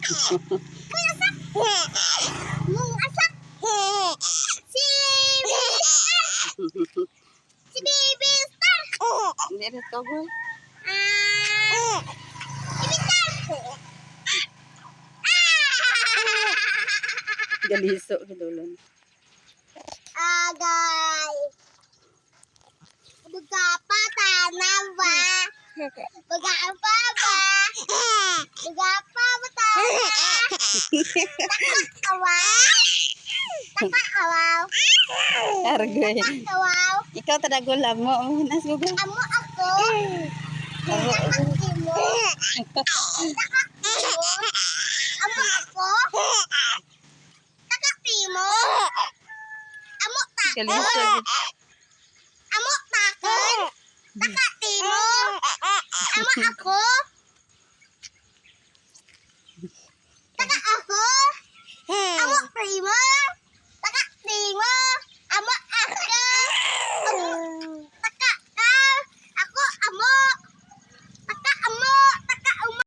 Asak. Si si Baby Star. Hindi rin ka boy. Baby Star. Galiso gidulan. Agay. Bugapa tanawa. Bugapa ba? Bugapa ba tanawa? Takawaw. Takawaw. Argoy. Takawaw. Ikaw tadagula mo. Nas ko ba? Amo ako. Amo. Takaki mo. Takaki mo. Amo ako. Takaki mo. Amo takon. Galiso. Amo takon. Takaki mo. Amo ako.